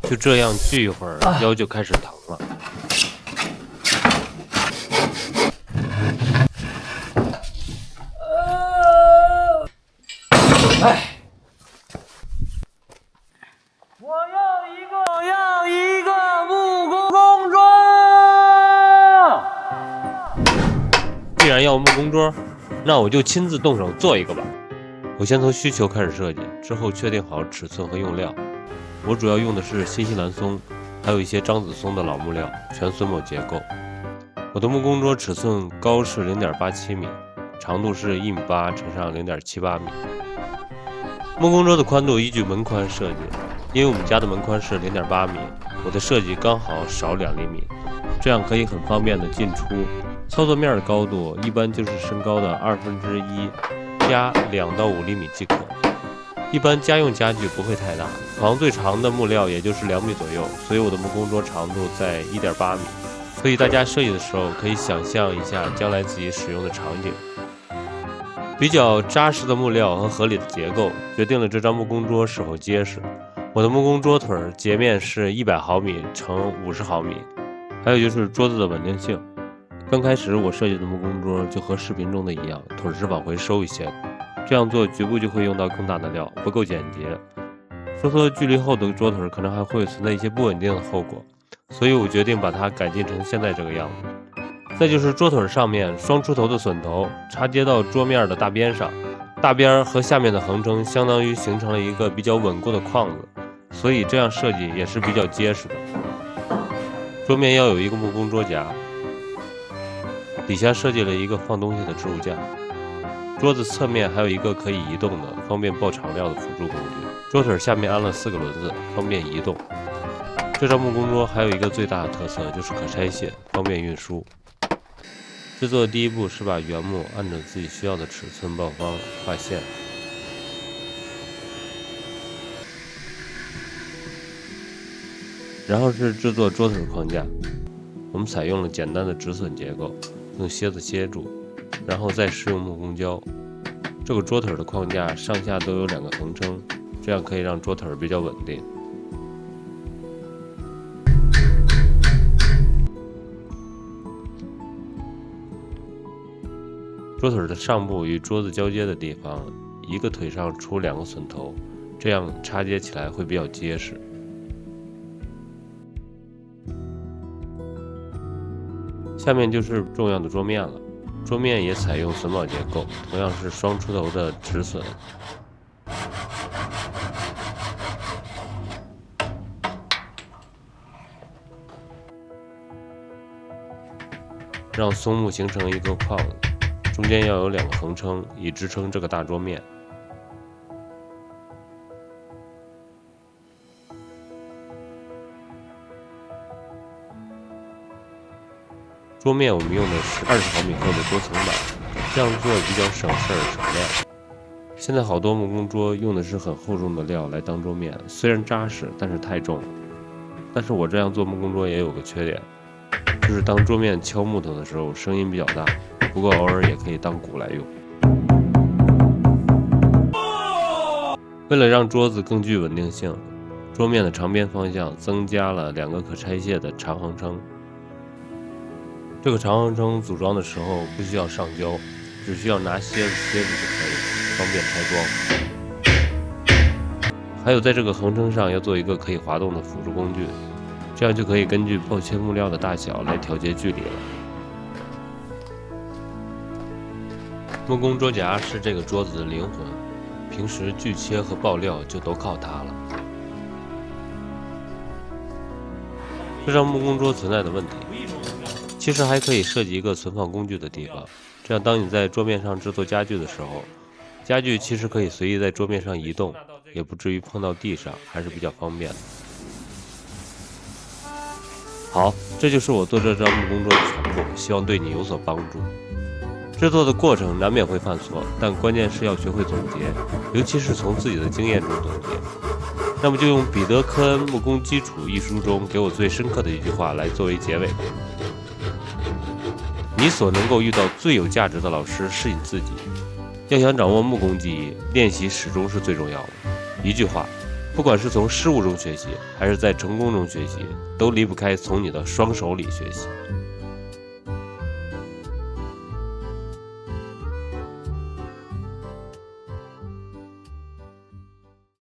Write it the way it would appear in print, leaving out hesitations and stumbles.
就这样锯一会儿，腰就开始疼了。我要一个木工桌。既然要木工桌，那我就亲自动手做一个吧。我先从需求开始设计，之后确定好尺寸和用料。我主要用的是新西兰松，还有一些樟子松的老木料，全榫卯结构。我的木工桌尺寸高是 0.87 米，长度是1.8米乘上 0.78 米。木工桌的宽度依据门宽设计，因为我们家的门宽是 0.8 米，我的设计刚好少2厘米，这样可以很方便的进出。操作面的高度一般就是身高的1/2加2到5厘米即可。一般家用家具不会太大，床最长的木料也就是2米左右，所以我的木工桌长度在 1.8 米。所以大家设计的时候可以想象一下将来自己使用的场景。比较扎实的木料和合理的结构，决定了这张木工桌是否结实。我的木工桌腿截面是100毫米乘50毫米，还有就是桌子的稳定性。刚开始我设计的木工桌就和视频中的一样，腿是往回收一些的，这样做局部就会用到更大的料，不够简洁。收缩距离后的桌腿可能还会存在一些不稳定的后果，所以我决定把它改进成现在这个样子。再就是桌腿上面双出头的榫头插接到桌面的大边上，大边和下面的横撑相当于形成了一个比较稳固的框子，所以这样设计也是比较结实的。桌面要有一个木工桌夹，底下设计了一个放东西的置物架。桌子侧面还有一个可以移动的，方便抱长料的辅助工具。桌腿下面安了4个轮子，方便移动。这张木工桌还有一个最大的特色，就是可拆卸，方便运输。制作的第一步是把原木按照自己需要的尺寸曝方画线，然后是制作桌腿框架。我们采用了简单的止损结构，用楔子楔住，然后再施用木工胶。这个桌腿的框架上下都有2个横撑，这样可以让桌腿比较稳定。桌腿的上部与桌子交接的地方，一个腿上出2个榫头，这样插接起来会比较结实。下面就是重要的桌面了，桌面也采用榫卯结构，同样是双出头的止榫。让松木形成一个框子，中间要有2个横撑，以支撑这个大桌面。桌面我们用的是20毫米厚的多层板，这样做比较省事儿省料。现在好多木工桌用的是很厚重的料来当桌面，虽然扎实，但是太重了。但是我这样做木工桌也有个缺点，就是当桌面敲木头的时候声音比较大，不过偶尔也可以当鼓来用。为了让桌子更具稳定性，桌面的长边方向增加了2个可拆卸的长横撑。这个长横撑组装的时候不需要上胶，只需要拿楔子楔住就可以，方便拆装。还有在这个横撑上要做一个可以滑动的辅助工具，这样就可以根据爆切木料的大小来调节距离了。木工桌夹是这个桌子的灵魂，平时锯切和爆料就都靠它了。这张木工桌存在的问题，其实还可以设计一个存放工具的地方，这样当你在桌面上制作家具的时候，家具其实可以随意在桌面上移动，也不至于碰到地上，还是比较方便的。好，这就是我做这张木工桌的全部，希望对你有所帮助。制作的过程难免会犯错，但关键是要学会总结，尤其是从自己的经验中总结。那么就用彼得·科恩《木工基础》一书中给我最深刻的一句话来作为结尾：你所能够遇到最有价值的老师是你自己。要想掌握木工技艺，练习始终是最重要的。一句话，不管是从失误中学习，还是在成功中学习，都离不开从你的双手里学习。